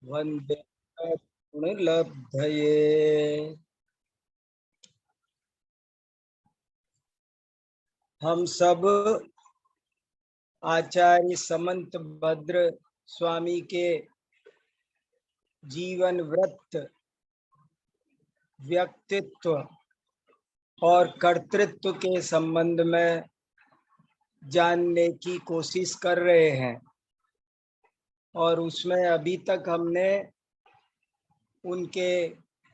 वंदे गुणलब्धये। हम सब आचार्य समंत भद्र स्वामी के जीवन वृत्त, व्यक्तित्व और कर्तृत्व के संबंध में जानने की कोशिश कर रहे हैं और उसमें अभी तक हमने उनके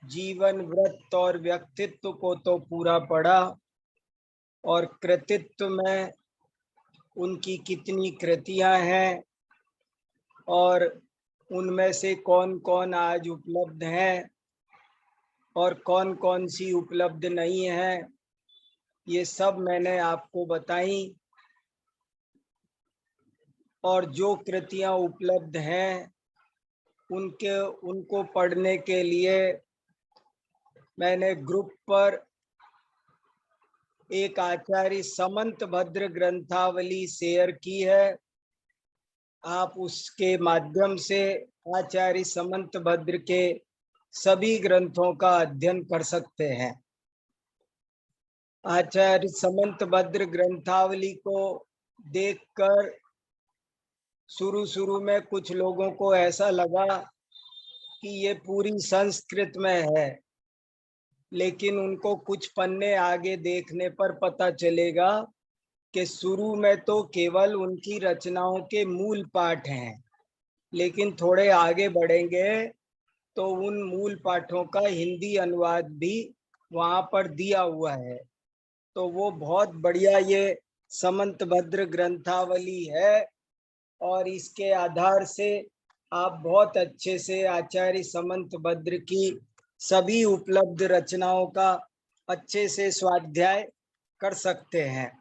जीवन वृत्त और व्यक्तित्व को तो पूरा पढ़ा और कृतित्व में उनकी कितनी कृतियां हैं और उनमें से कौन कौन आज उपलब्ध हैं और कौन कौन सी उपलब्ध नहीं है, ये सब मैंने आपको बताई। और जो कृतियां उपलब्ध हैं उनको पढ़ने के लिए मैंने ग्रुप पर एक आचार्य समंत भद्र ग्रंथावली शेयर की है। आप उसके माध्यम से आचार्य समंत भद्र के सभी ग्रंथों का अध्ययन कर सकते हैं। आचार्य समंत भद्र ग्रंथावली को देखकर शुरू में कुछ लोगों को ऐसा लगा कि ये पूरी संस्कृत में है, लेकिन उनको कुछ पन्ने आगे देखने पर पता चलेगा कि शुरू में तो केवल उनकी रचनाओं के मूल पाठ हैं, लेकिन थोड़े आगे बढ़ेंगे तो उन मूल पाठों का हिंदी अनुवाद भी वहां पर दिया हुआ है। तो वो बहुत बढ़िया ये समंत भद्र ग्रंथावली है और इसके आधार से आप बहुत अच्छे से आचार्य समंत भद्र की सभी उपलब्ध रचनाओं का अच्छे से स्वाध्याय कर सकते हैं।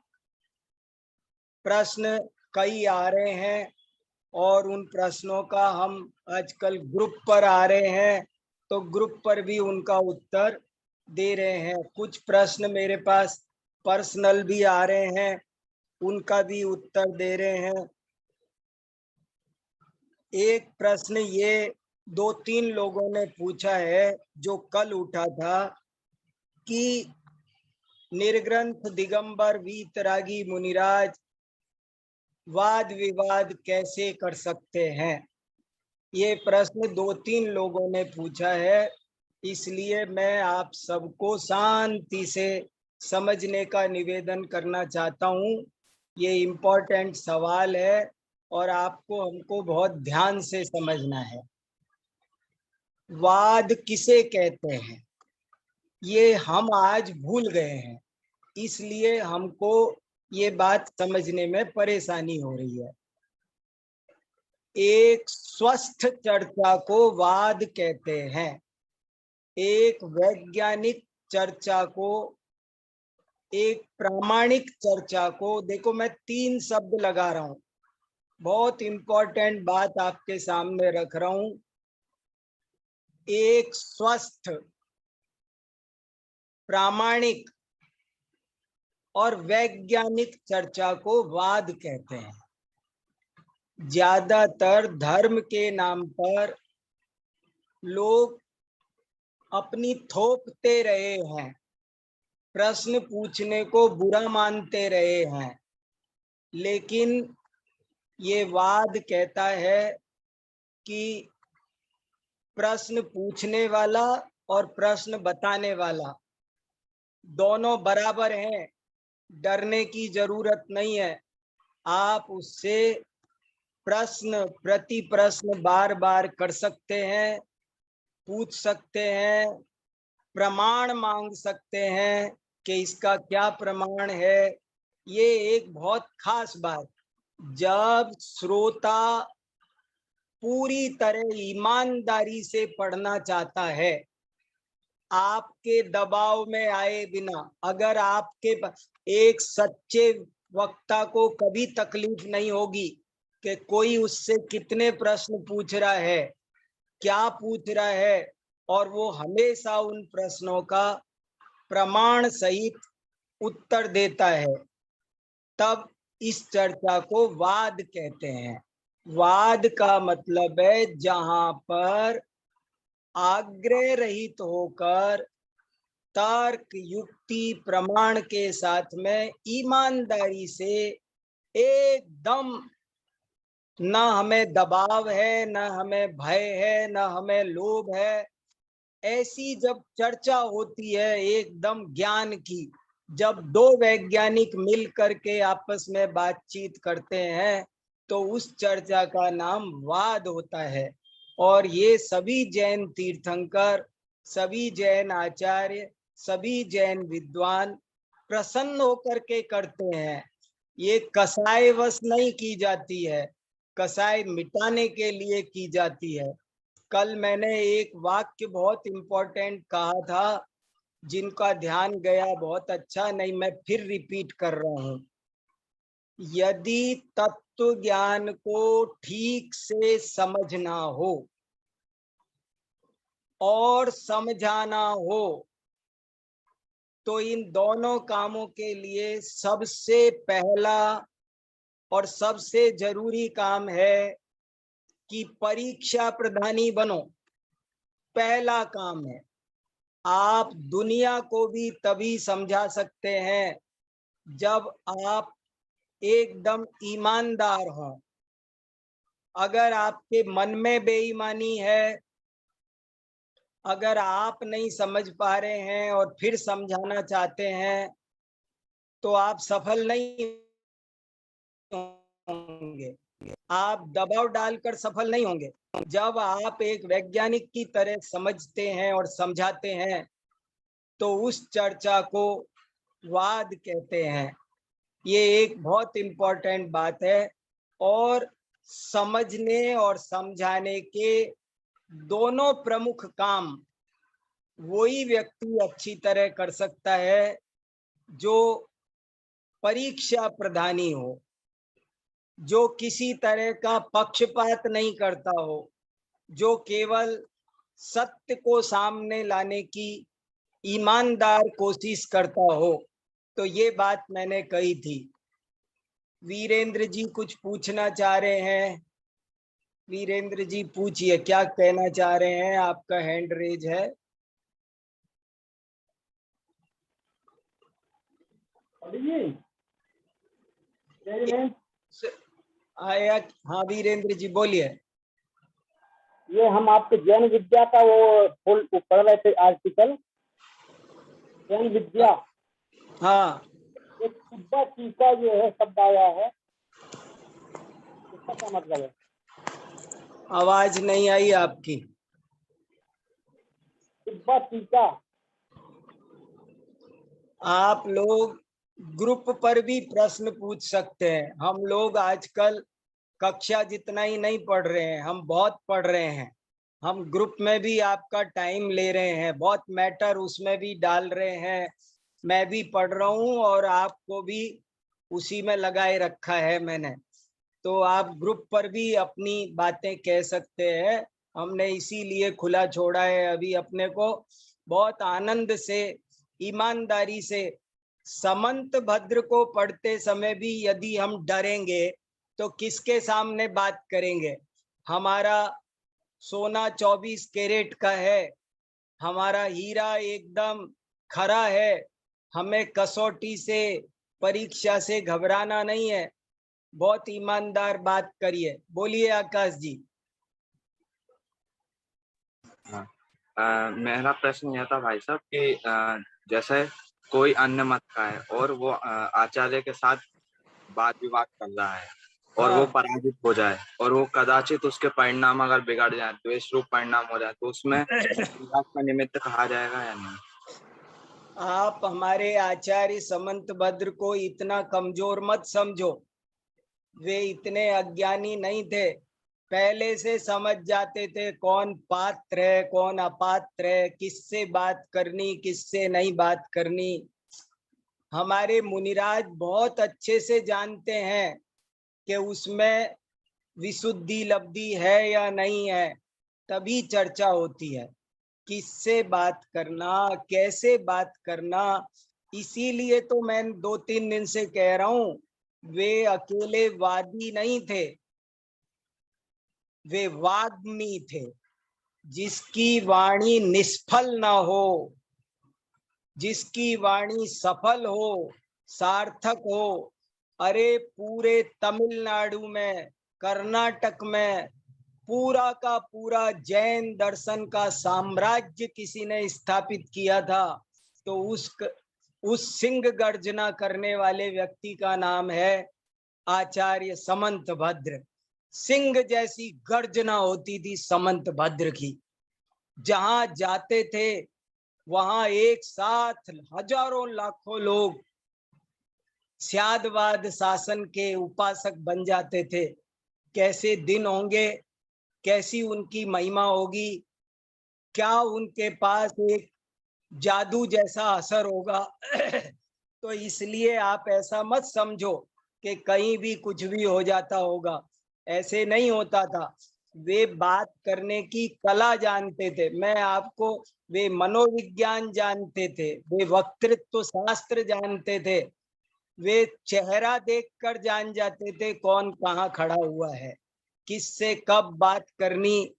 प्रश्न कई आ रहे हैं और उन प्रश्नों का हम आजकल ग्रुप पर आ रहे हैं तो ग्रुप पर भी उनका उत्तर दे रहे हैं। कुछ प्रश्न मेरे पास पर्सनल भी आ रहे हैं, उनका भी उत्तर दे रहे हैं। एक प्रश्न ये 2-3 लोगों ने पूछा है जो कल उठा था कि निर्ग्रंथ दिगंबर वीतरागी मुनिराज वाद विवाद कैसे कर सकते हैं। ये प्रश्न 2-3 लोगों ने पूछा है, इसलिए मैं आप सबको शांति से समझने का निवेदन करना चाहता हूँ। ये इम्पोर्टेंट सवाल है और आपको हमको बहुत ध्यान से समझना है। वाद किसे कहते हैं ये हम आज भूल गए हैं, इसलिए हमको ये बात समझने में परेशानी हो रही है। एक स्वस्थ चर्चा को वाद कहते हैं, एक वैज्ञानिक चर्चा को, एक प्रामाणिक चर्चा को, देखो मैं 3 शब्द लगा रहा हूं, बहुत इंपॉर्टेंट बात आपके सामने रख रहा हूं। एक स्वस्थ, प्रामाणिक और वैज्ञानिक चर्चा को वाद कहते हैं। ज्यादातर धर्म के नाम पर लोग अपनी थोपते रहे हैं, प्रश्न पूछने को बुरा मानते रहे हैं, लेकिन ये वाद कहता है कि प्रश्न पूछने वाला और प्रश्न बताने वाला दोनों बराबर हैं, डरने की जरूरत नहीं है। आप उससे प्रश्न प्रति प्रश्न बार बार कर सकते हैं, पूछ सकते हैं, प्रमाण मांग सकते हैं कि इसका क्या प्रमाण है। ये एक बहुत खास बात, जब श्रोता पूरी तरह ईमानदारी से पढ़ना चाहता है, आपके दबाव में आए बिना, अगर आपके एक सच्चे वक्ता को कभी तकलीफ नहीं होगी कि कोई उससे कितने प्रश्न पूछ रहा है, क्या पूछ रहा है, और वो हमेशा उन प्रश्नों का प्रमाण सहित उत्तर देता है, तब इस चर्चा को वाद कहते हैं। वाद का मतलब है जहां पर आग्रह रहित होकर तर्क, युक्ति, प्रमाण के साथ में ईमानदारी से एकदम, न हमें दबाव है, न हमें भय है, न हमें लोभ है, ऐसी जब चर्चा होती है एकदम ज्ञान की, जब दो वैज्ञानिक मिल करके आपस में बातचीत करते हैं तो उस चर्चा का नाम वाद होता है। और ये सभी जैन तीर्थंकर, सभी जैन आचार्य, सभी जैन विद्वान प्रसन्न होकर के करते हैं। ये कसाय वश नहीं की जाती है, कसाय मिटाने के लिए की जाती है। कल मैंने एक वाक्य बहुत इंपॉर्टेंट कहा था, जिनका ध्यान गया, बहुत अच्छा, नहीं मैं फिर रिपीट कर रहा हूं। यदि तत्व ज्ञान को ठीक से समझना हो और समझाना हो तो इन दोनों कामों के लिए सबसे पहला और सबसे जरूरी काम है कि परीक्षा प्रधानी बनो। पहला काम है। आप दुनिया को भी तभी समझा सकते हैं जब आप एकदम ईमानदार हो। अगर आपके मन में बेईमानी है, अगर आप नहीं समझ पा रहे हैं और फिर समझाना चाहते हैं तो आप सफल नहीं होंगे, आप दबाव डालकर सफल नहीं होंगे। जब आप एक वैज्ञानिक की तरह समझते हैं और समझाते हैं तो उस चर्चा को वाद कहते हैं। ये एक बहुत इंपॉर्टेंट बात है। और समझने और समझाने के दोनों प्रमुख काम वही व्यक्ति अच्छी तरह कर सकता है जो परीक्षा प्रधानी हो, जो किसी तरह का पक्षपात नहीं करता हो, जो केवल सत्य को सामने लाने की ईमानदार कोशिश करता हो। तो ये बात मैंने कही थी। वीरेंद्र जी कुछ पूछना चाह रहे हैं। वीरेंद्र जी पूछिए, क्या कहना चाह रहे हैं? आपका हैंड रेज है। आया? हाँ वीरेंद्र जी बोलिए। ये हम आपके जैन विद्या का वो फुल पढ़ रहे थे आर्टिकल, जैन विद्या। हाँ, एक तिब्बा टीका जो है शब्द आया है, इसका क्या मतलब है? आवाज नहीं आई आपकी। तिब्बा टीका। आप लोग ग्रुप पर भी प्रश्न पूछ सकते हैं। हम लोग आजकल कक्षा जितना ही नहीं पढ़ रहे हैं, हम बहुत पढ़ रहे हैं। हम ग्रुप में भी आपका टाइम ले रहे हैं, बहुत मैटर उसमें भी डाल रहे हैं। मैं भी पढ़ रहा हूँ और आपको भी उसी में लगाए रखा है मैंने। तो आप ग्रुप पर भी अपनी बातें कह सकते हैं। हमने इसीलिए खुला छोड़ा है अभी अपने को। बहुत आनंद से, ईमानदारी से। समंत भद्र को पढ़ते समय भी यदि हम डरेंगे तो किसके सामने बात करेंगे? हमारा सोना 24 कैरेट का है, हमारा हीरा एकदम खरा है। हमें कसौटी से, परीक्षा से घबराना नहीं है। बहुत ईमानदार बात करिए। बोलिए आकाश जी। मेरा प्रश्न यह था भाई साहब कि जैसे कोई अन्य मत का है और वो आचार्य के साथ वाद विवाद कर रहा है और वो पराजित हो जाए और वो कदाचित उसके परिणाम अगर बिगड़ जाए, द्वेष रूप परिणाम हो जाए, तो उसमें विवाद का निमित्त कहा जाएगा या नहीं? आप हमारे आचार्य समंत भद्र को इतना कमजोर मत समझो। वे इतने अज्ञानी नहीं थे। पहले से समझ जाते थे कौन पात्र है, कौन अपात्र है, किससे बात करनी, किससे नहीं बात करनी। हमारे मुनिराज बहुत अच्छे से जानते हैं कि उसमें विशुद्धि लब्धि है या नहीं है। तभी चर्चा होती है किससे बात करना, कैसे बात करना। इसीलिए तो मैं 2-3 दिन से कह रहा हूं, वे अकेले वादी नहीं थे। वे वाग्मी थे, जिसकी वाणी निष्फल न हो, जिसकी वाणी सफल हो, सार्थक हो। अरे पूरे तमिलनाडु में, कर्नाटक में पूरा का पूरा जैन दर्शन का साम्राज्य किसी ने स्थापित किया था, तो उस सिंह गर्जना करने वाले व्यक्ति का नाम है आचार्य समंत भद्र। सिंह जैसी गर्जना होती थी समंत भद्र की। जहां जाते थे वहां एक साथ हजारों लाखों लोग स्यादवाद शासन के उपासक बन जाते थे। कैसे दिन होंगे, कैसी उनकी महिमा होगी, क्या उनके पास एक जादू जैसा असर होगा। तो इसलिए आप ऐसा मत समझो कि कहीं भी कुछ भी हो जाता होगा, ऐसे नहीं होता था। वे बात करने की कला जानते थे। मैं आपको, वे मनोविज्ञान जानते थे, वे वक्तृत्व शास्त्र जानते थे, वे चेहरा देखकर जान जाते थे कौन कहाँ खड़ा हुआ है, किससे कब बात करनी।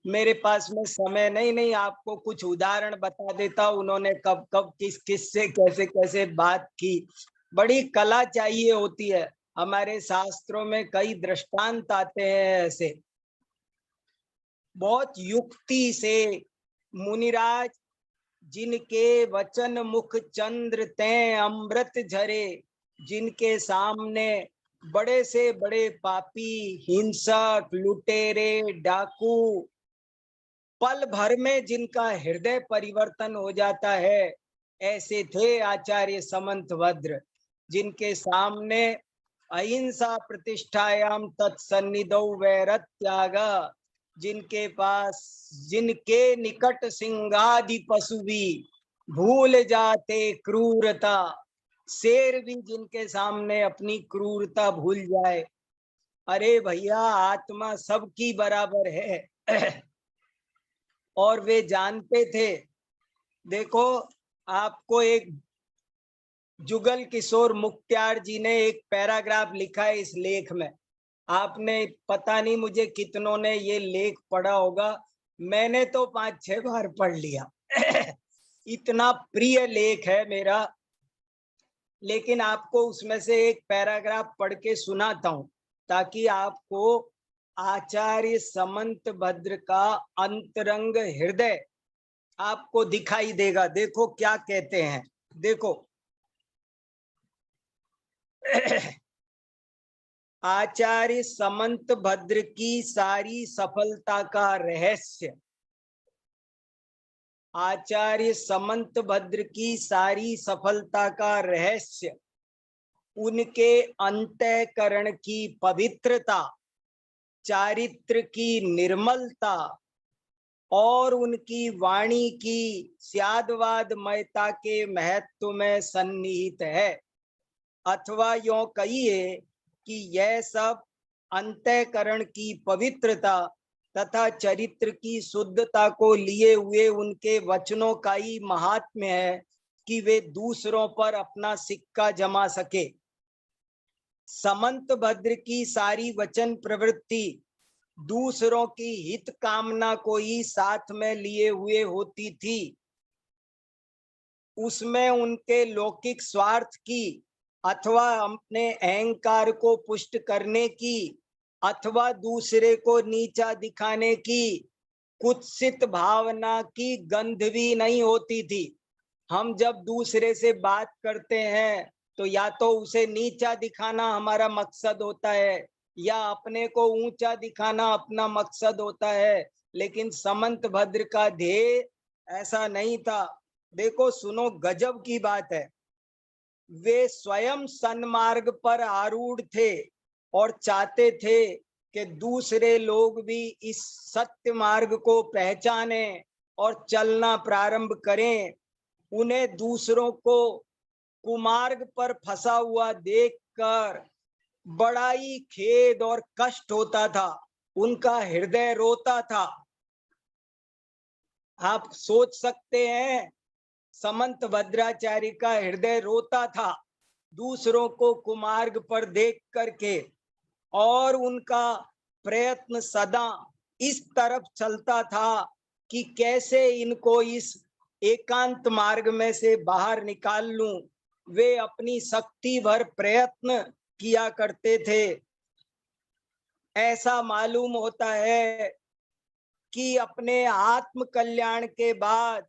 मेरे पास में समय नहीं आपको कुछ उदाहरण बता देता उन्होंने कब कब किस किस से कैसे कैसे बात की। बड़ी कला चाहिए होती है। हमारे शास्त्रों में कई दृष्टांत आते हैं ऐसे। बहुत युक्ति से मुनिराज, जिनके वचन मुख चंद्र तैं अमृत झरे, जिनके सामने बड़े से बड़े पापी, हिंसक, लुटेरे, डाकू, पल भर में जिनका हृदय परिवर्तन हो जाता है, ऐसे थे आचार्य समंत भद्र, जिनके सामने अहिंसा प्रतिष्ठायाम तत्सन्निधौ वैरत त्याग, जिनके पास, जिनके निकट सिंहादि पशु भी भूल जाते क्रूरता, शेर भी जिनके सामने अपनी क्रूरता भूल जाए। अरे भैया, आत्मा सबकी बराबर है। और वे जानते थे। देखो, आपको एक जुगल किशोर मुख्तियार जी ने एक पैराग्राफ लिखा है इस लेख में। आपने, पता नहीं मुझे कितनों ने ये लेख पढ़ा होगा, मैंने तो 5-6 बार पढ़ लिया। इतना प्रिय लेख है मेरा। लेकिन आपको उसमें से एक पैराग्राफ पढ़ के सुनाता हूं, ताकि आपको आचार्य समंत भद्र का अंतरंग हृदय आपको दिखाई देगा। देखो क्या कहते हैं, देखो। आचार्य समंत भद्र की सारी सफलता का रहस्य, आचार्य समंत भद्र की सारी सफलता का रहस्य उनके अंतःकरण की पवित्रता, चारित्र की निर्मलता और उनकी वाणी की स्यादवादमयता के महत्व में सन्निहित है। अथवा यों कहिए कि यह सब अंतःकरण की पवित्रता तथा चरित्र की शुद्धता को लिए हुए उनके वचनों का ही महात्म्य है कि वे दूसरों पर अपना सिक्का जमा सके। समंत भद्र की सारी वचन प्रवृत्ति दूसरों की हित कामना को ही साथ में लिए हुए होती थी। उसमें उनके लौकिक स्वार्थ की अथवा अपने अहंकार को पुष्ट करने की अथवा दूसरे को नीचा दिखाने की कुत्सित भावना की गंध भी नहीं होती थी। हम जब दूसरे से बात करते हैं तो या तो उसे नीचा दिखाना हमारा मकसद होता है, या अपने को ऊंचा दिखाना अपना मकसद होता है। लेकिन समंत भद्र का ध्येय ऐसा नहीं था। देखो, सुनो, गजब की बात है। वे स्वयं सन्मार्ग पर आरूढ़ थे और चाहते थे कि दूसरे लोग भी इस सत्य मार्ग को पहचाने और चलना प्रारंभ करें। उन्हें दूसरों को कुमार्ग पर फंसा हुआ देखकर बड़ा ही खेद और कष्ट होता था। उनका हृदय रोता था। आप सोच सकते हैं, समंत भद्राचार्य का हृदय रोता था दूसरों को कुमार्ग पर देख करके। और उनका प्रयत्न सदा इस तरफ चलता था कि कैसे इनको इस एकांत मार्ग में से बाहर निकाल लूं। वे अपनी शक्ति भर प्रयत्न किया करते थे। ऐसा मालूम होता है कि अपने आत्म कल्याण के बाद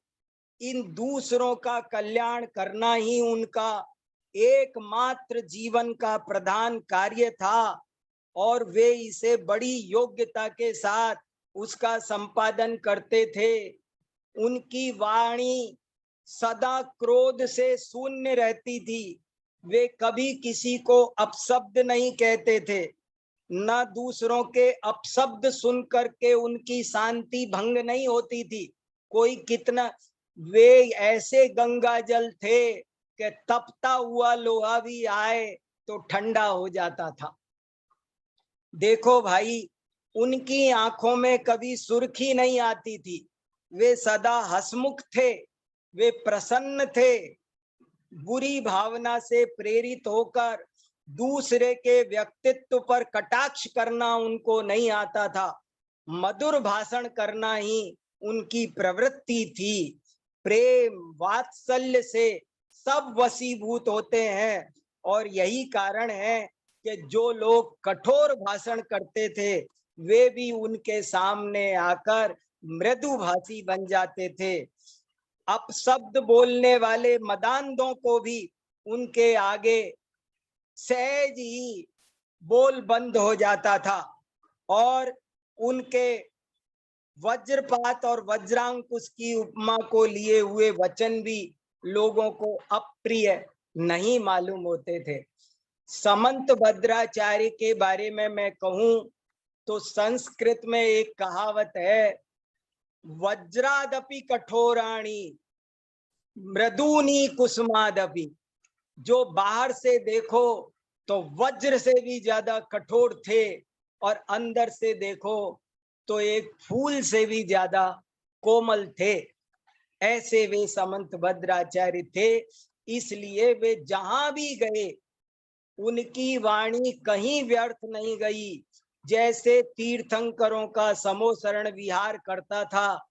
इन दूसरों का कल्याण करना ही उनका एकमात्र जीवन का प्रधान कार्य था, और वे इसे बड़ी योग्यता के साथ उसका संपादन करते थे। उनकी वाणी सदा क्रोध से शून्य रहती थी। वे कभी किसी को अपशब्द नहीं कहते थे, न दूसरों के अपशब्द सुन करके उनकी शांति भंग नहीं होती थी। कोई कितना, वे ऐसे गंगा जल थे कि तपता हुआ लोहा भी आए तो ठंडा हो जाता था। देखो भाई, उनकी आंखों में कभी सुर्खी नहीं आती थी। वे सदा हंसमुख थे, वे प्रसन्न थे। बुरी भावना से प्रेरित होकर दूसरे के व्यक्तित्व पर कटाक्ष करना उनको नहीं आता था। मधुर भाषण करना ही उनकी प्रवृत्ति थी। प्रेम वात्सल्य से सब वशीभूत होते हैं, और यही कारण है कि जो लोग कठोर भाषण करते थे वे भी उनके सामने आकर मृदुभाषी बन जाते थे। अपशब्द बोलने वाले मदांधों को भी उनके आगे सहज ही बोल बंद हो जाता था, और उनके वज्रपात और वज्रांकुश की उपमा को लिए हुए वचन भी लोगों को अप्रिय नहीं मालूम होते थे। समंत भद्राचार्य के बारे में मैं कहूं तो संस्कृत में एक कहावत है, वज्रादपि कठोराणी मृदूनी कुसुमादपि। जो बाहर से देखो तो वज्र से भी ज्यादा कठोर थे, और अंदर से देखो तो एक फूल से भी ज्यादा कोमल थे। ऐसे वे समंत भद्राचार्य थे। इसलिए वे जहां भी गए उनकी वाणी कहीं व्यर्थ नहीं गई। जैसे तीर्थंकरों का समोसरण विहार करता था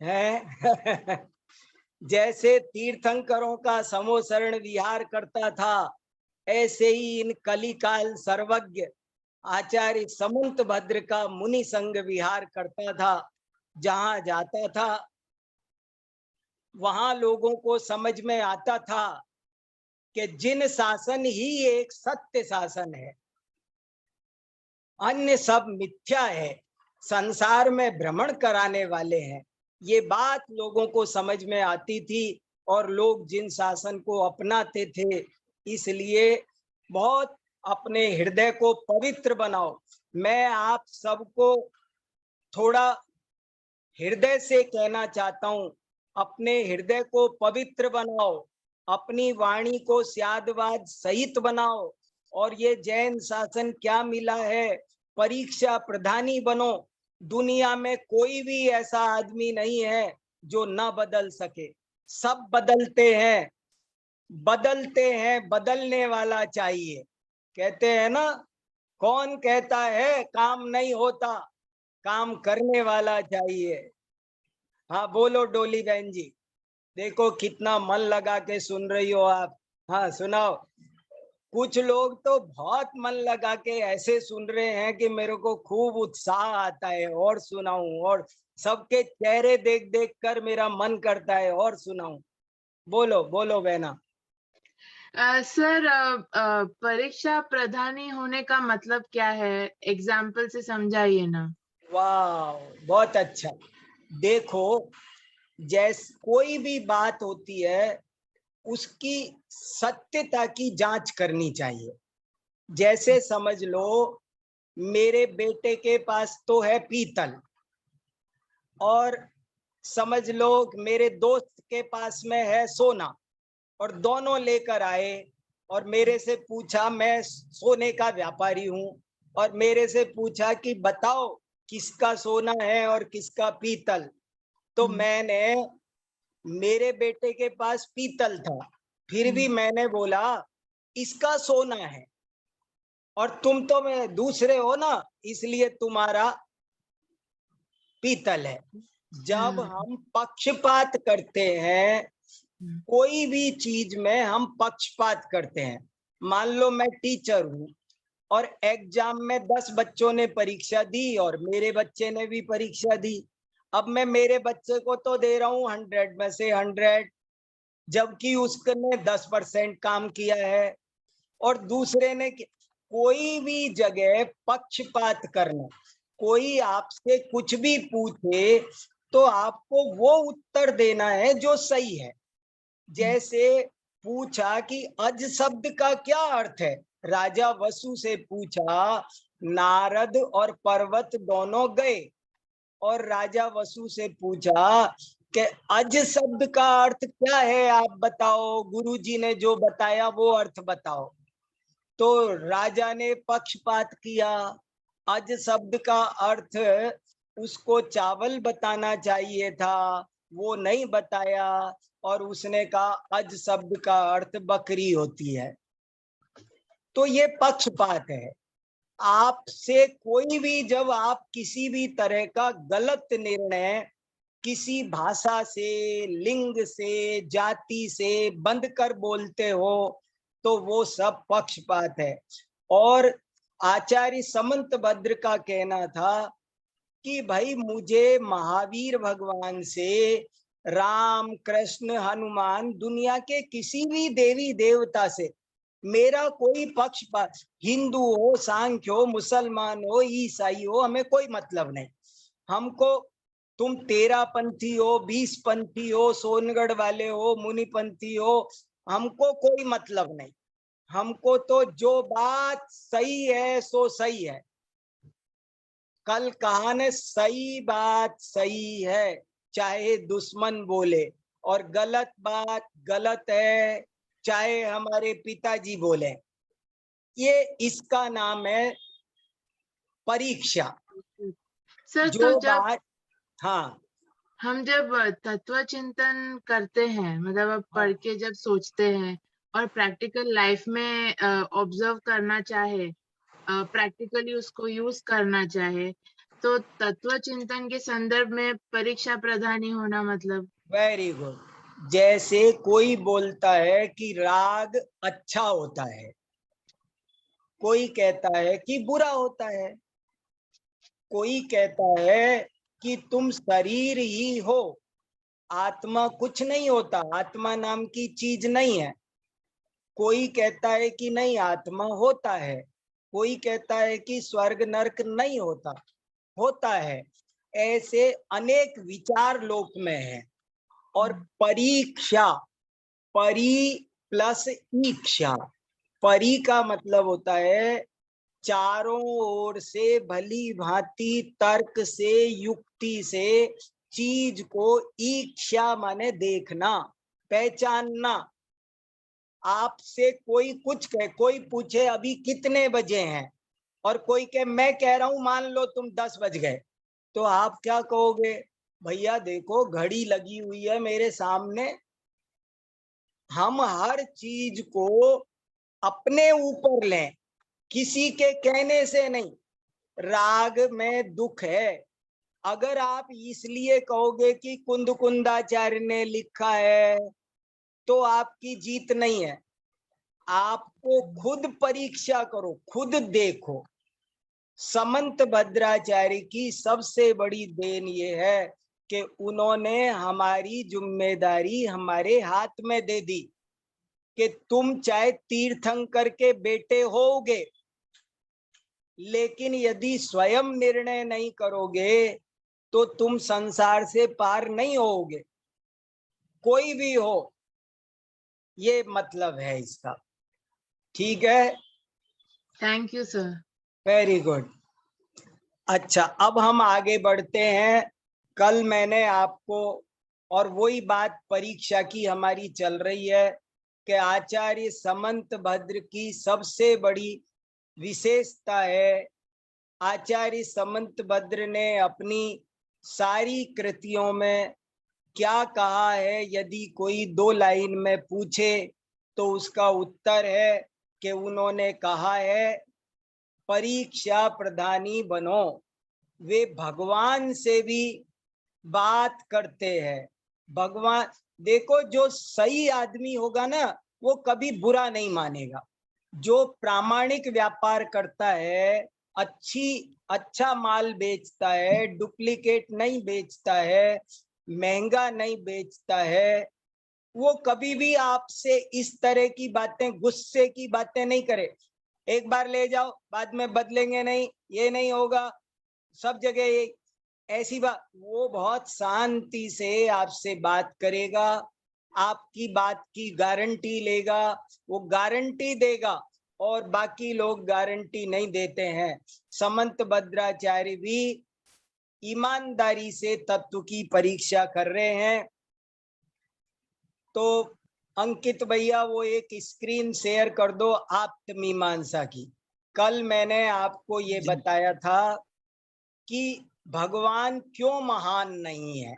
है जैसे तीर्थंकरों का समोसरण विहार करता था, ऐसे ही इन कलिकाल सर्वज्ञ आचार्य समंत भद्र का मुनि संग विहार करता था। जहां जाता था वहां लोगों को समझ में आता था कि जिन शासन ही एक सत्य शासन है, अन्य सब मिथ्या है, संसार में भ्रमण कराने वाले हैं। ये बात लोगों को समझ में आती थी, और लोग जिन शासन को अपनाते थे। इसलिए बहुत अपने हृदय को पवित्र बनाओ। मैं आप सबको थोड़ा हृदय से कहना चाहता हूं, अपने हृदय को पवित्र बनाओ, अपनी वाणी को स्यादवाद सहित बनाओ, और ये जैन शासन क्या मिला है, परीक्षा प्रधानी बनो। दुनिया में कोई भी ऐसा आदमी नहीं है जो न बदल सके। सब बदलते हैं, बदलने वाला चाहिए। कहते हैं ना, कौन कहता है काम नहीं होता, काम करने वाला चाहिए। हाँ बोलो डोली बहन जी, देखो कितना मन लगा के सुन रही हो आप। हाँ सुनाओ। कुछ लोग तो बहुत मन लगा के ऐसे सुन रहे हैं कि मेरे को खूब उत्साह आता है और सुनाऊं, और सबके चेहरे देख देख कर मेरा मन करता है और सुनाऊं। बोलो बोलो बहना। सर, परीक्षा प्रधानी होने का मतलब क्या है? एग्जाम्पल से समझाइए ना। वाह, बहुत अच्छा। देखो, जैसे कोई भी बात होती है उसकी सत्यता की जांच करनी चाहिए। जैसे समझ लो, मेरे बेटे के पास तो है पीतल, और समझ लो मेरे दोस्त के पास में है सोना, और दोनों लेकर आए और मेरे से पूछा, मैं सोने का व्यापारी हूं, और मेरे से पूछा कि बताओ किसका सोना है और किसका पीतल। तो मैंने, मेरे बेटे के पास पीतल था, फिर भी मैंने बोला इसका सोना है। और तुम तो मैं दूसरे हो ना, इसलिए तुम्हारा पीतल है। जब हम पक्षपात करते हैं, कोई भी चीज में हम पक्षपात करते हैं। मान लो मैं टीचर हूं और एग्जाम में 10 बच्चों ने परीक्षा दी और मेरे बच्चे ने भी परीक्षा दी। अब मैं मेरे बच्चे को तो दे रहा हूं 100 में से 100, जबकि उसने 10% काम किया है और दूसरे ने कोई भी जगह पक्षपात करना, कोई आपसे कुछ भी पूछे तो आपको वो उत्तर देना है जो सही है। जैसे पूछा कि अज शब्द का क्या अर्थ है, राजा वसु से पूछा, नारद और पर्वत दोनों गए और राजा वसु से पूछा कि अज शब्द का अर्थ क्या है, आप बताओ, गुरुजी ने जो बताया वो अर्थ बताओ। तो राजा ने पक्षपात किया, अज शब्द का अर्थ उसको चावल बताना चाहिए था, वो नहीं बताया और उसने कहा अज शब्द का अर्थ बकरी होती है। तो ये पक्षपात है। आपसे कोई भी, जब आप किसी भी तरह का गलत निर्णय किसी भाषा से, लिंग से, जाति से बंध कर बोलते हो तो वो सब पक्षपात है। और आचार्य समंत भद्र का कहना था कि भाई मुझे महावीर भगवान से, राम कृष्ण हनुमान, दुनिया के किसी भी देवी देवता से मेरा कोई पक्षपात, हिंदू हो, सांख्य हो, मुसलमान हो, ईसाई हो, हमें कोई मतलब नहीं। हमको तुम 13 पंथी हो, 20 पंथी हो, सोनगढ़ वाले हो, मुनिपंथी हो, हमको कोई मतलब नहीं। हमको तो जो बात सही है सो सही है। कल कहा ने, सही बात सही है चाहे दुश्मन बोले, और गलत बात गलत है चाहे हमारे पिताजी बोले। ये इसका नाम है परीक्षा। सर जो तो जब बात, हाँ हम जब तत्व चिंतन करते हैं, मतलब अब पढ़ के जब सोचते हैं और प्रैक्टिकल लाइफ में ऑब्जर्व करना चाहे, प्रैक्टिकली उसको यूज करना चाहे, तो तत्व चिंतन के संदर्भ में परीक्षा प्रधानी होना मतलब। Very good. जैसे कोई बोलता है कि राग अच्छा होता है, कोई कहता है कि बुरा होता है, कोई कहता है कि तुम शरीर ही हो, आत्मा कुछ नहीं होता, आत्मा नाम की चीज नहीं है। कोई कहता है कि नहीं आत्मा होता है, कोई कहता है कि स्वर्ग नरक नहीं होता, होता है। ऐसे अनेक विचार लोक में है। और परीक्षा, परी प्लस ईक्षा, परी का मतलब होता है चारों ओर से भली भांति तर्क से, युक्ति से चीज को, ईक्षा माने देखना, पहचानना। आपसे कोई कुछ कहे, कोई पूछे अभी कितने बजे हैं, और कोई कहे मैं कह रहा हूं मान लो तुम 10 बज गए, तो आप क्या कहोगे? भैया देखो घड़ी लगी हुई है मेरे सामने। हम हर चीज को अपने ऊपर लें, किसी के कहने से नहीं। राग में दुख है, अगर आप इसलिए कहोगे कि कुंद कुंदाचार्य ने लिखा है तो आपकी जीत नहीं है। आपको खुद परीक्षा करो, खुद देखो। समंत भद्राचार्य की सबसे बड़ी देन ये है कि उन्होंने हमारी जिम्मेदारी हमारे हाथ में दे दी कि तुम चाहे तीर्थंकर के बेटे होगे, लेकिन यदि स्वयं निर्णय नहीं करोगे तो तुम संसार से पार नहीं होगे, कोई भी हो। ये मतलब है इसका। ठीक है, thank you sir. Very good. अच्छा, अब हम आगे बढ़ते हैं। कल मैंने आपको, और वही बात परीक्षा की हमारी चल रही है, कि आचार्य समंत भद्र की सबसे बड़ी विशेषता है, आचार्य समंत भद्र ने अपनी सारी कृतियों में क्या कहा है, यदि कोई 2 लाइन में पूछे तो उसका उत्तर है कि उन्होंने कहा है परीक्षा प्रधानी बनो। वे भगवान से भी बात करते हैं। भगवान देखो, जो सही आदमी होगा ना वो कभी बुरा नहीं मानेगा। जो प्रामाणिक व्यापार करता है, अच्छा माल बेचता है, डुप्लीकेट नहीं बेचता है, महंगा नहीं बेचता है, वो कभी भी आपसे इस तरह की बातें, गुस्से की बातें नहीं करे। एक बार ले जाओ, बाद में बदलेंगे नहीं, ये नहीं होगा, सब जगह ये ऐसी बात। वो बहुत शांति से आपसे बात करेगा, आपकी बात की गारंटी लेगा, वो गारंटी देगा, और बाकी लोग गारंटी नहीं देते हैं। समंत भद्राचार्य भी ईमानदारी से तत्व की परीक्षा कर रहे हैं। तो अंकित भैया वो एक स्क्रीन शेयर कर दो आत्मीमांसा की। कल मैंने आपको ये बताया था कि भगवान क्यों महान नहीं है,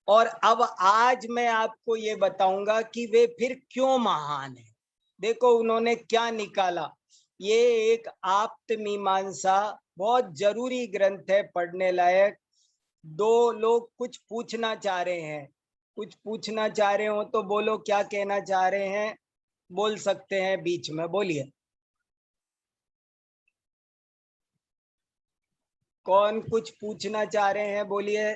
और अब आज मैं आपको ये बताऊंगा कि वे फिर क्यों महान है। देखो उन्होंने क्या निकाला। ये एक आत्मीमांसा बहुत जरूरी ग्रंथ है, पढ़ने लायक। दो लोग कुछ पूछना चाह रहे हैं, कुछ पूछना चाह रहे हो तो बोलो, क्या कहना चाह रहे हैं, बोल सकते हैं बीच में, बोलिए। कौन कुछ पूछना चाह रहे हैं, बोलिए।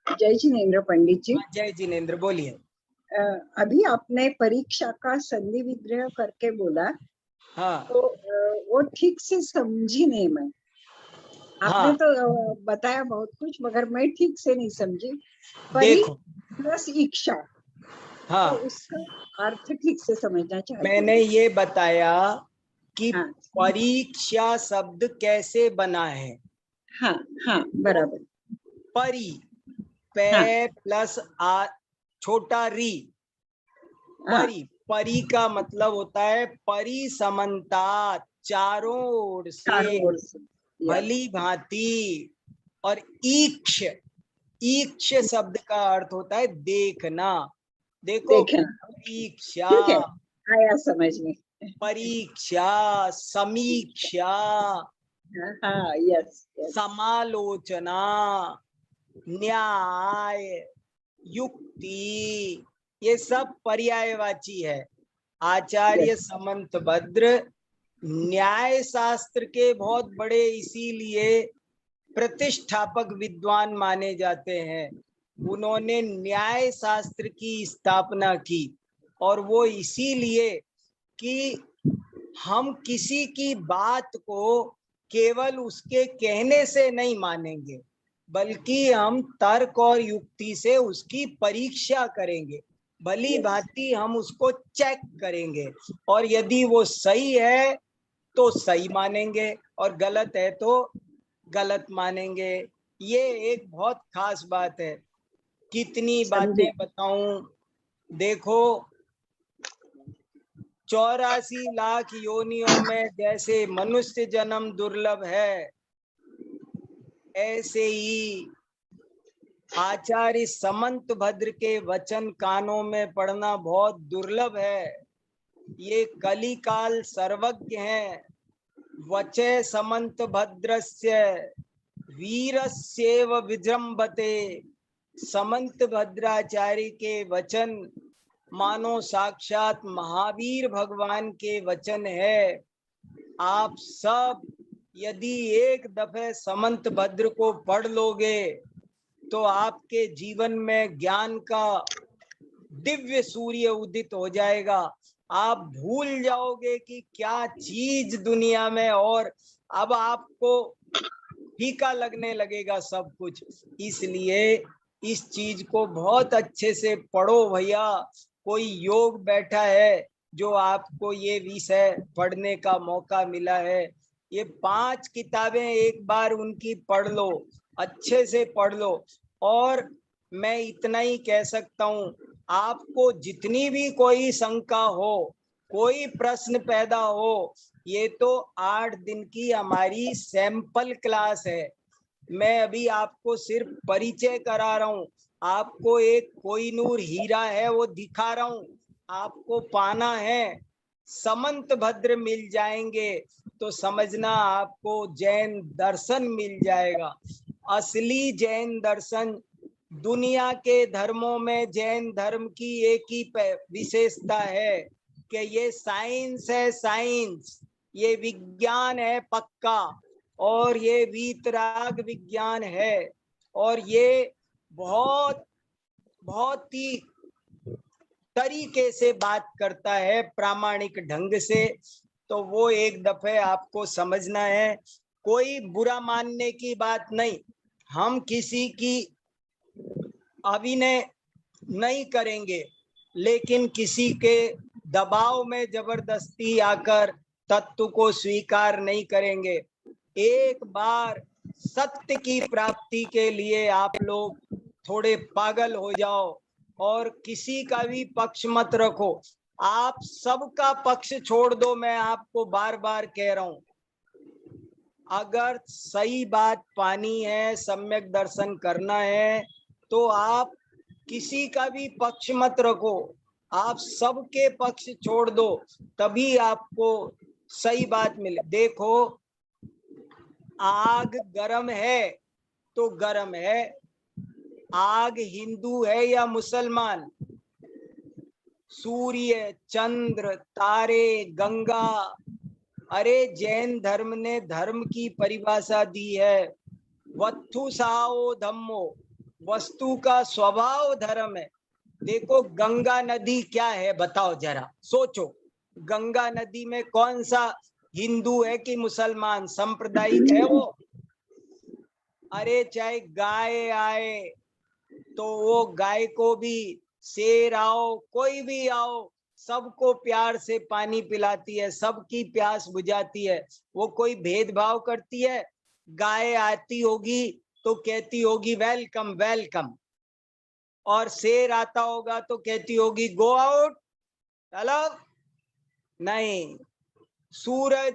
जय जिनेन्द्र पंडित जी। जय जिनेन्द्र, बोलिए। अभी आपने परीक्षा का संधि विग्रह करके बोला, हाँ तो वो ठीक से समझी नहीं मैं। आपने हाँ, तो बताया बहुत कुछ, मगर मैं ठीक से नहीं समझी। परी देखो, प्लस इच्छा, हाँ, तो उसका अर्थ ठीक से समझना चाहती मैंने हूँ। ये बताया कि हाँ परीक्षा शब्द कैसे बना है। हाँ हाँ, बराबर। परी, हाँ पे प्लस आ छोटा री, हाँ परी। परी का मतलब होता है परिसमन्ता, चारों ओर से, चारों ओर से। भली भांति। और ईक्ष, ईक्ष शब्द का अर्थ होता है देखना। देखो, देखना, परीक्षा, ठीक है, आया समझ में। परीक्षा, समीक्षा, हाँ, यस यस। समालोचना, न्याय, युक्ति, ये सब पर्यायवाची है। आचार्य यस समंत भद्र न्याय शास्त्र के बहुत बड़े, इसीलिए प्रतिष्ठापक विद्वान माने जाते हैं। उन्होंने न्याय शास्त्र की स्थापना की, और वो इसीलिए कि हम किसी की बात को केवल उसके कहने से नहीं मानेंगे, बल्कि हम तर्क और युक्ति से उसकी परीक्षा करेंगे, भली भांति हम उसको चेक करेंगे, और यदि वो सही है तो सही मानेंगे, और गलत है तो गलत मानेंगे। ये एक बहुत खास बात है। कितनी समझी। बातें बताऊं। देखो, 84 लाख योनियों में जैसे मनुष्य जन्म दुर्लभ है, ऐसे ही आचार्य समंत भद्र के वचन कानों में पढ़ना बहुत दुर्लभ है। ये कलिकाल सर्वज्ञ हैं। वचे समंत भद्रस्य वीरस्येव विजृंभते। समंत भद्राचार्य के वचन मानो साक्षात महावीर भगवान के वचन है। आप सब यदि एक दफे समंत भद्र को पढ़ लोगे तो आपके जीवन में ज्ञान का दिव्य सूर्य उदित हो जाएगा। आप भूल जाओगे कि क्या चीज दुनिया में, और अब आपको फीका लगने लगेगा सब कुछ। इसलिए इस चीज को बहुत अच्छे से पढ़ो भैया। कोई योग बैठा है जो आपको ये विषय पढ़ने का मौका मिला है, ये 5 किताबें एक बार उनकी पढ़ लो, अच्छे से पढ़ लो। और मैं इतना ही कह सकता हूँ, आपको जितनी भी कोई शंका हो, कोई प्रश्न पैदा हो, ये तो 8 दिन की हमारी सैंपल क्लास है। मैं अभी आपको सिर्फ परिचय करा रहा हूँ, आपको एक कोहिनूर हीरा है वो दिखा रहा हूँ। आपको पाना है समंत भद्र मिल जाएंगे तो समझना आपको जैन दर्शन मिल जाएगा। असली जैन दर्शन, दुनिया के धर्मों में जैन धर्म की एक ही विशेषता है कि ये साइंस है, साइंस, ये विज्ञान है पक्का, और ये वीतराग विज्ञान है, और ये बहुत बहुत ही तरीके से बात करता है, प्रामाणिक ढंग से। तो वो एक दफे आपको समझना है। कोई बुरा मानने की बात नहीं, हम किसी की अभिनय नहीं करेंगे, लेकिन किसी के दबाव में जबरदस्ती आकर तत्व को स्वीकार नहीं करेंगे। एक बार सत्य की प्राप्ति के लिए आप लोग थोड़े पागल हो जाओ और किसी का भी पक्ष मत रखो, आप सबका पक्ष छोड़ दो। मैं आपको बार बार कह रहा हूं, अगर सही बात पानी है, सम्यक दर्शन करना है, तो आप किसी का भी पक्ष मत रखो, आप सबके पक्ष छोड़ दो, तभी आपको सही बात मिले। देखो, आग गरम है तो गरम है, आग हिंदू है या मुसलमान, सूर्य, चंद्र, तारे, गंगा, अरे जैन धर्म ने धर्म की परिभाषा दी है, वस्तु साओ धम्मो, वस्तु का स्वभाव धर्म है। देखो गंगा नदी क्या है, बताओ जरा, सोचो, गंगा नदी में कौन सा हिंदू है कि मुसलमान, सांप्रदायिक है वो? अरे चाहे गाय आए तो वो गाय को भी, शेर आओ, कोई भी आओ, सबको प्यार से पानी पिलाती है, सबकी प्यास बुझाती है, वो कोई भेदभाव करती है? गाय आती होगी तो कहती होगी वेलकम वेलकम, और शेर आता होगा तो कहती होगी गो आउट, चलो। नहीं, सूरज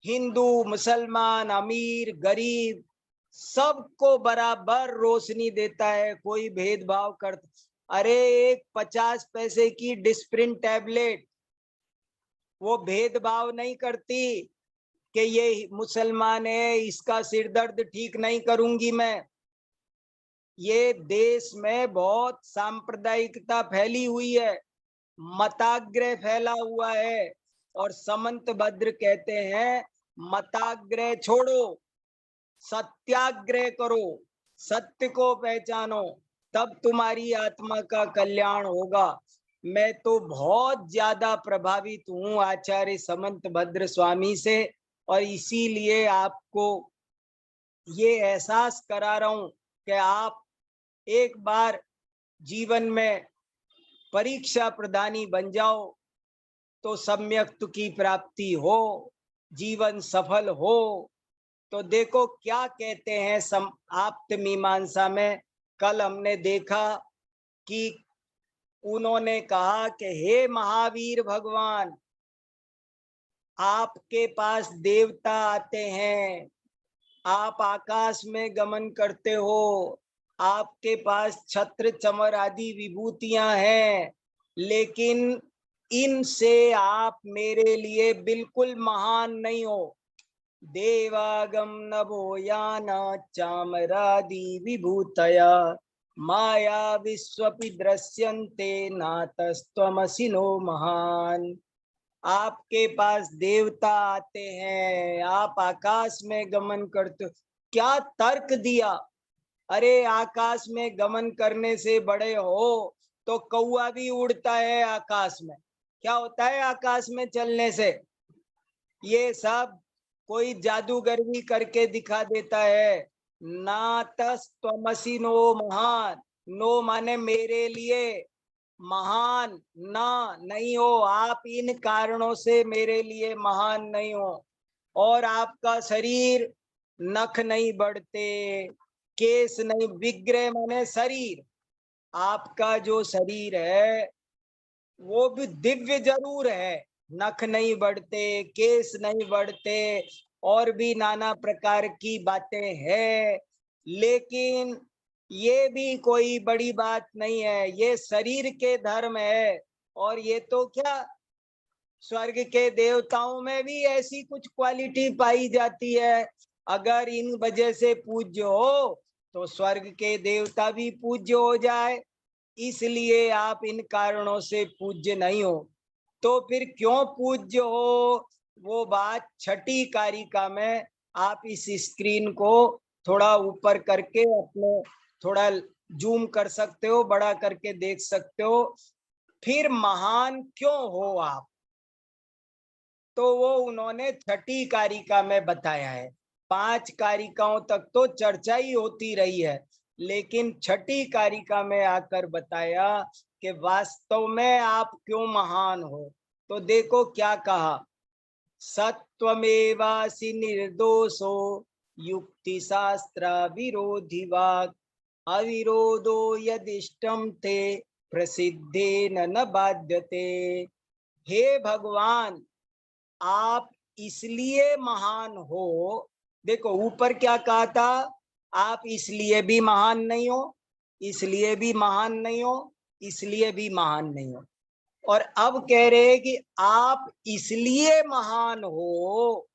हिंदू मुसलमान अमीर गरीब सबको बराबर रोशनी देता है, कोई भेदभाव कर? अरे एक 50 पैसे की डिस्प्रिन टैबलेट वो भेदभाव नहीं करती कि ये मुसलमान है, इसका सिर दर्द ठीक नहीं करूंगी मैं। ये देश में बहुत सांप्रदायिकता फैली हुई है, मताग्रह फैला हुआ है, और समंत भद्र कहते हैं मताग्रह छोड़ो, सत्याग्रह करो, सत्य को पहचानो, तब तुम्हारी आत्मा का कल्याण होगा। मैं तो बहुत ज्यादा प्रभावित हूँ आचार्य समंत भद्र स्वामी से, और इसीलिए आपको ये एहसास करा रहा हूं कि आप एक बार जीवन में परीक्षा प्रदानी बन जाओ तो सम्यक्त की प्राप्ति हो, जीवन सफल हो। तो देखो क्या कहते हैं आप्त मीमांसा में, कल हमने देखा कि उन्होंने कहा कि हे महावीर भगवान, आपके पास देवता आते हैं, आप आकाश में गमन करते हो, आपके पास छत्र चमर आदि विभूतियां हैं, लेकिन इनसे आप मेरे लिए बिल्कुल महान नहीं हो। देवागम नभो याना चामरादि विभूतया माया विश्वपि दृश्यन्ते नातस्त्वमसि नो महान। आपके पास देवता आते हैं, आप आकाश में गमन करते हो, क्या तर्क दिया? अरे आकाश में गमन करने से बड़े हो तो कौआ भी उड़ता है आकाश में, क्या होता है आकाश में चलने से? ये सब कोई जादूगर भी करके दिखा देता है। ना तस त्वमसि नो महान, नो माने मेरे लिए, महान ना नहीं हो, आप इन कारणों से मेरे लिए महान नहीं हो। और आपका शरीर, नख नहीं बढ़ते, केस नहीं, विग्रह माने शरीर, आपका जो शरीर है वो भी दिव्य जरूर है, नख नहीं बढ़ते, केस नहीं बढ़ते, और भी नाना प्रकार की बातें हैं, लेकिन ये भी कोई बड़ी बात नहीं है, ये शरीर के धर्म है। और ये तो क्या स्वर्ग के देवताओं में भी ऐसी कुछ क्वालिटी पाई जाती है। अगर इन वजह से पूज्य हो तो स्वर्ग के देवता भी पूज्य हो जाए, इसलिए आप इन कारणों से पूज्य नहीं हो। तो फिर क्यों पूज्य हो, वो बात छठी कारिका में आप इस स्क्रीन को थोड़ा ऊपर करके अपने थोड़ा जूम कर सकते हो, बड़ा करके देख सकते हो। फिर महान क्यों हो आप, तो वो उन्होंने छठी कारिका में बताया है। 5 कारिकाओं तक तो चर्चा ही होती रही है, लेकिन छठी कारिका में आकर बताया कि वास्तव में आप क्यों महान हो। तो देखो क्या कहा, सत्वमेवासि निर्दोषो युक्ति शास्त्र विरोधी वाक् अविरोधो यदिष्टम ते प्रसिद्धेन न बाध्यते। हे भगवान, आप इसलिए महान हो। देखो ऊपर क्या कहा था, आप इसलिए भी महान नहीं हो, इसलिए भी महान नहीं हो, इसलिए भी महान नहीं हो। और अब कह रहे हैं कि आप इसलिए महान हो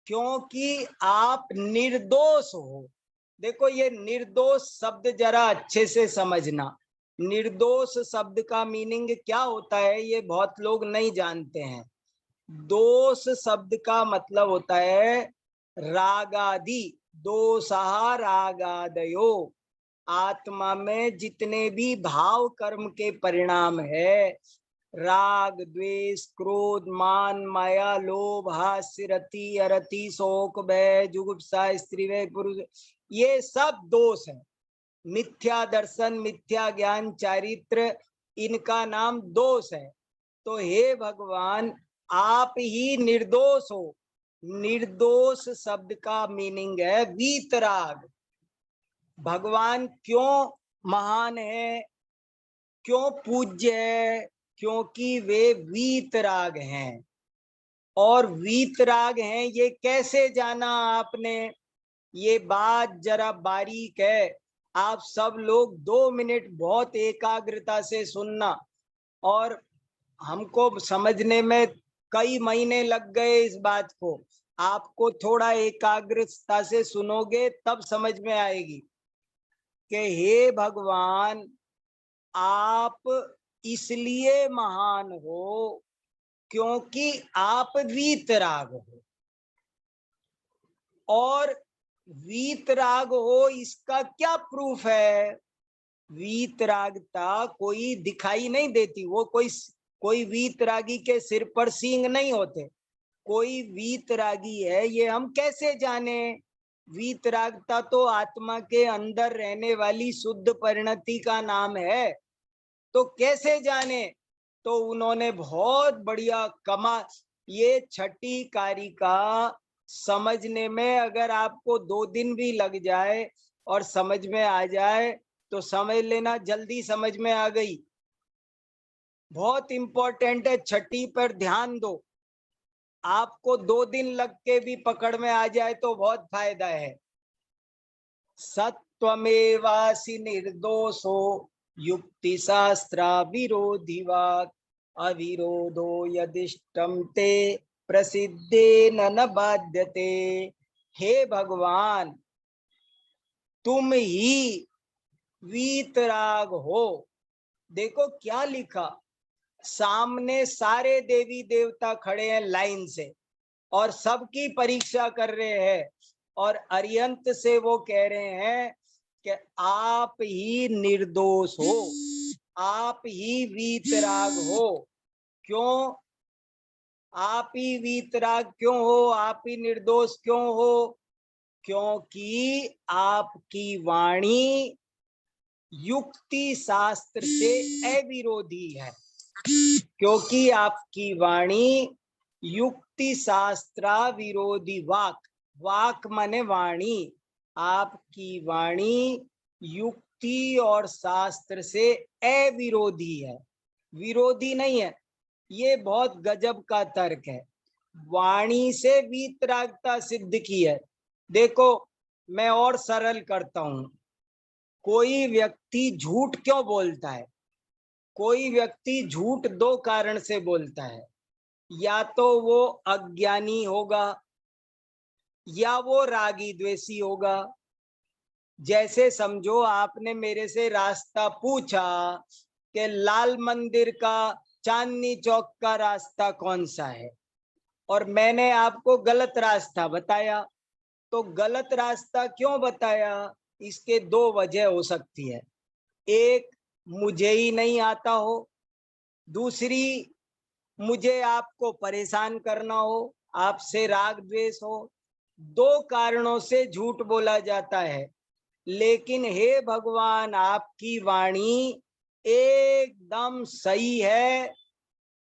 क्योंकि आप निर्दोष हो। देखो ये निर्दोष शब्द जरा अच्छे से समझना। निर्दोष शब्द का मीनिंग क्या होता है ये बहुत लोग नहीं जानते हैं। दोष शब्द का मतलब होता है रागादि, दोषा रागादयो। आत्मा में जितने भी भाव कर्म के परिणाम है, राग द्वेष क्रोध मान माया लोभ हास्य रति अरति शोक भय जुगुप्सा स्त्री वय पुरुष, ये सब दोष है। मिथ्या दर्शन मिथ्या ज्ञान चारित्र, इनका नाम दोष है। तो हे भगवान, आप ही निर्दोष हो। निर्दोष शब्द का मीनिंग है वीतराग। भगवान क्यों महान है, क्यों पूज्य है, क्योंकि वे वीतराग हैं। और वीतराग हैं ये कैसे जाना आपने, ये बात जरा बारीक है। आप सब लोग 2 मिनट बहुत एकाग्रता से सुनना, और हमको समझने में कई महीने लग गए इस बात को। आपको थोड़ा एकाग्रता से सुनोगे तब समझ में आएगी कि हे भगवान, आप इसलिए महान हो क्योंकि आप वीतराग हो। और वीतराग हो इसका क्या प्रूफ है? वीतरागता कोई दिखाई नहीं देती, वो कोई वीतरागी के सिर पर सींग नहीं होते। कोई वीतरागी है ये हम कैसे जाने? वीतरागता तो आत्मा के अंदर रहने वाली शुद्ध परिणति का नाम है, तो कैसे जाने? तो उन्होंने बहुत बढ़िया कमा, ये छठी कारिका समझने में अगर आपको 2 दिन भी लग जाए और समझ में आ जाए तो समझ लेना जल्दी समझ में आ गई। बहुत इंपॉर्टेंट है, छठी पर ध्यान दो। आपको 2 दिन लग के भी पकड़ में आ जाए तो बहुत फायदा है। सत्वमेवासि निर्दोषो युक्ति शास्त्र विरोधी वाक् अविरोधो यदिष्टम ते प्रसिद्धेन न बाध्यते। हे भगवान, तुम ही वीतराग हो। देखो क्या लिखा, सामने सारे देवी देवता खड़े हैं लाइन से और सबकी परीक्षा कर रहे हैं, और अरिहंत से वो कह रहे हैं कि आप ही निर्दोष हो, आप ही वीतराग हो। क्यों आप ही वीतराग क्यों हो, आप ही निर्दोष क्यों हो? क्योंकि आपकी वाणी युक्ति शास्त्र से अविरोधी है। क्योंकि आपकी वाणी युक्ति शास्त्र विरोधी वाक, वाक माने वाणी, आपकी वाणी युक्ति और शास्त्र से अविरोधी है, विरोधी नहीं है। ये बहुत गजब का तर्क है। वाणी से वीतरागता सिद्ध की है। देखो मैं और सरल करता हूं, कोई व्यक्ति झूठ क्यों बोलता है? कोई व्यक्ति झूठ दो कारण से बोलता है, या तो वो अज्ञानी होगा या वो रागी द्वेषी होगा। जैसे समझो आपने मेरे से रास्ता पूछा कि लाल मंदिर का चांदनी चौक का रास्ता कौन सा है, और मैंने आपको गलत रास्ता बताया। तो गलत रास्ता क्यों बताया, इसके दो वजह हो सकती है। एक, मुझे ही नहीं आता हो, दूसरी, मुझे आपको परेशान करना हो, आपसे राग द्वेष हो। दो कारणों से झूठ बोला जाता है। लेकिन हे भगवान, आपकी वाणी एकदम सही है।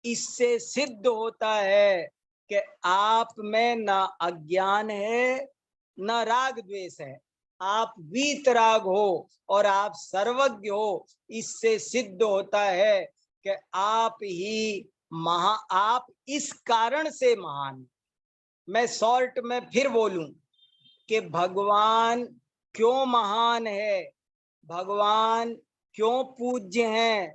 इससे सिद्ध होता है कि आप में न अज्ञान है न राग द्वेष है, आप वीतराग हो और आप सर्वज्ञ हो। इससे सिद्ध होता है कि आप इस कारण से महान। मैं शॉर्ट में फिर बोलूं कि भगवान क्यों महान है, भगवान क्यों पूज्य हैं।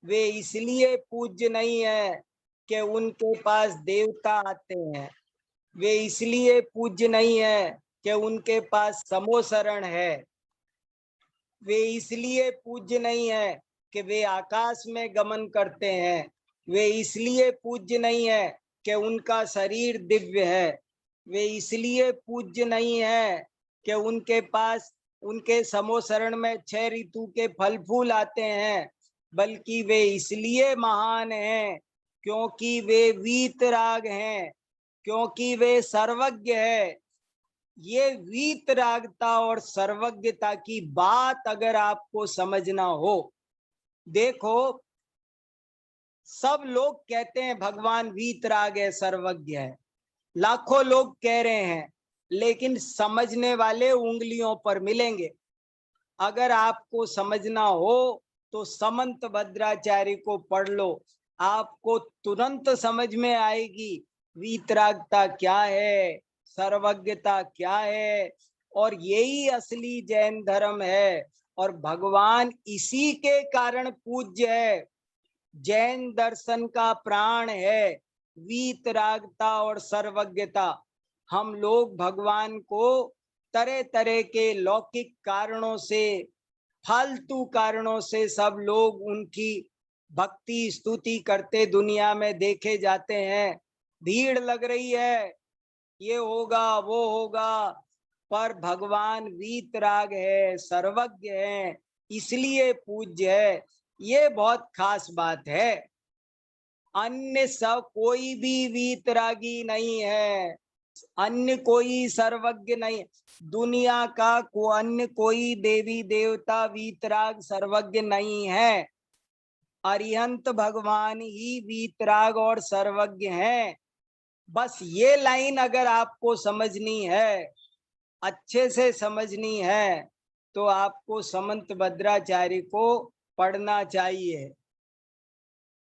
वे इसलिए पूज्य नहीं है कि उनके पास देवता आते हैं, वे इसलिए पूज्य नहीं है कि उनके पास समोसरण है, वे इसलिए पूज्य नहीं है कि वे आकाश में गमन करते हैं, वे इसलिए पूज्य नहीं है कि उनका शरीर दिव्य है, वे इसलिए पूज्य नहीं है कि उनके पास उनके समोसरण में 6 ऋतु के फल फूल आते हैं, बल्कि वे इसलिए महान हैं क्योंकि वे वीतराग हैं, क्योंकि वे सर्वज्ञ है। ये वीतरागता और सर्वज्ञता की बात अगर आपको समझना हो, देखो सब लोग कहते हैं भगवान वीतराग है, सर्वज्ञ है, लाखों लोग कह रहे हैं, लेकिन समझने वाले उंगलियों पर मिलेंगे। अगर आपको समझना हो तो समंत भद्राचार्य को पढ़ लो, आपको तुरंत समझ में आएगी वीतरागता क्या है, सर्वज्ञता क्या है। और यही असली जैन धर्म है, और भगवान इसी के कारण पूज्य है। जैन दर्शन का प्राण है वीतरागता और सर्वज्ञता। हम लोग भगवान को तरह तरह के लौकिक कारणों से, फालतू कारणों से सब लोग उनकी भक्ति स्तुति करते दुनिया में देखे जाते हैं। भीड़ लग रही है, ये होगा वो होगा, पर भगवान वीतराग है, सर्वज्ञ है, इसलिए पूज्य है। ये बहुत खास बात है। अन्य सब कोई भी वीतरागी नहीं है, अन्य कोई सर्वज्ञ नहीं, दुनिया का अन्य कोई देवी देवता वीतराग सर्वज्ञ नहीं है। अरिहंत भगवान ही वीतराग और सर्वज्ञ हैं। बस ये लाइन अगर आपको समझनी है, अच्छे से समझनी है, तो आपको समंत भद्राचार्य को पढ़ना चाहिए।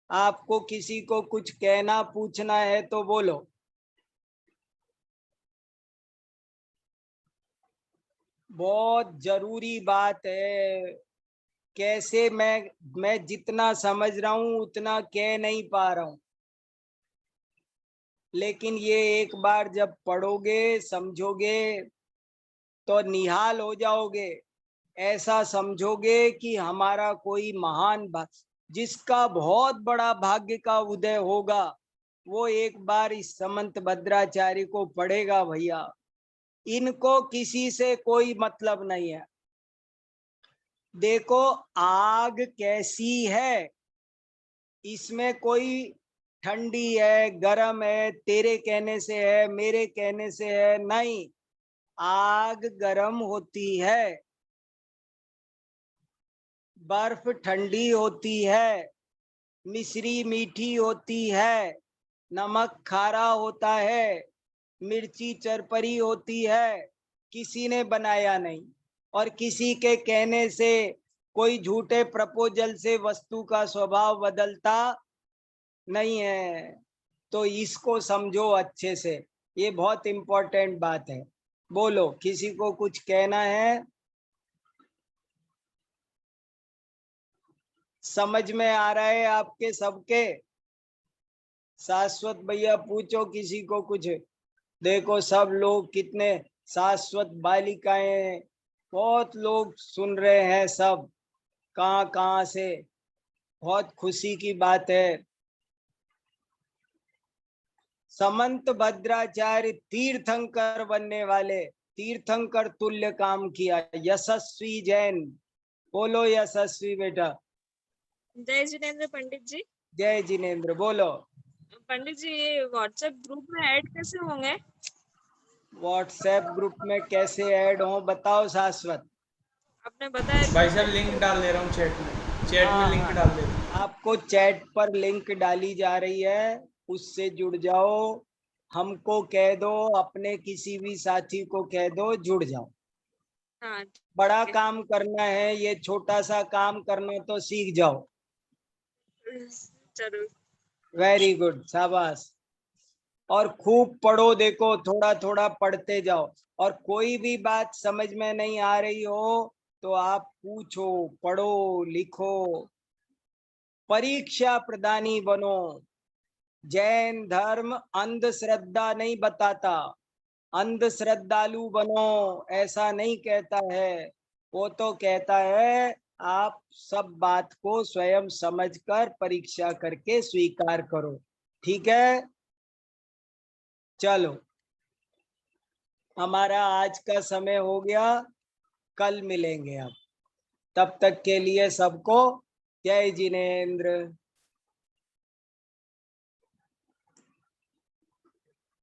आपको किसी को कुछ कहना पूछना है तो बोलो। बहुत जरूरी बात है। कैसे मैं जितना समझ रहा हूं उतना कह नहीं पा रहा हूं, लेकिन ये एक बार जब पढ़ोगे समझोगे तो निहाल हो जाओगे। ऐसा समझोगे कि हमारा कोई महान जिसका बहुत बड़ा भाग्य का उदय होगा, वो एक बार इस समंत भद्राचार्य को पढ़ेगा। भैया, इनको किसी से कोई मतलब नहीं है। देखो आग कैसी है, इसमें कोई ठंडी है गरम है, तेरे कहने से है मेरे कहने से है, नहीं। आग गरम होती है, बर्फ ठंडी होती है, मिश्री मीठी होती है, नमक खारा होता है, मिर्ची चरपरी होती है। किसी ने बनाया नहीं, और किसी के कहने से कोई झूठे प्रपोजल से वस्तु का स्वभाव बदलता नहीं है। तो इसको समझो अच्छे से, ये बहुत इंपॉर्टेंट बात है। बोलो, किसी को कुछ कहना है? समझ में आ रहा है आपके सबके? शाश्वत भैया पूछो किसी को कुछ। देखो सब लोग कितने शाश्वत बालिकाएं, बहुत लोग सुन रहे हैं, सब कहाँ कहाँ से। बहुत खुशी की बात है। समंत भद्राचार्य तीर्थंकर बनने वाले, तीर्थंकर तुल्य काम किया। यशस्वी जैन, बोलो यशस्वी बेटा। जय जिनेंद्र पंडित जी। जय जिनेंद्र, बोलो। पंडित जी ये व्हाट्सएप ग्रुप में ऐड कैसे होंगे? व्हाट्सएप ग्रुप में कैसे ऐड हो बताओ शाश्वत। आपने बताया भाई साहब लिंक डाल दे रहा हूँ चैट में लिंक डाल दे रहा हूँ। आपको चैट पर लिंक डाली जा रही है, उससे जुड़ जाओ। हमको कह दो, अपने किसी भी साथी को कह दो, जुड़ जाओ। हाँ बड़ा काम करना है, ये छोटा सा काम करना तो सीख जाओ। जरूर। वेरी गुड, शाबाश। और खूब पढ़ो, देखो थोड़ा थोड़ा पढ़ते जाओ। और कोई भी बात समझ में नहीं आ रही हो तो आप पूछो, पढ़ो, लिखो, परीक्षा प्रदानी बनो। जैन धर्म अंधश्रद्धा नहीं बताता, अंधश्रद्धालु बनो ऐसा नहीं कहता है। वो तो कहता है आप सब बात को स्वयं समझकर परीक्षा करके स्वीकार करो। ठीक है, चलो हमारा आज का समय हो गया, कल मिलेंगे अब। तब तक के लिए सबको जय जिनेंद्र।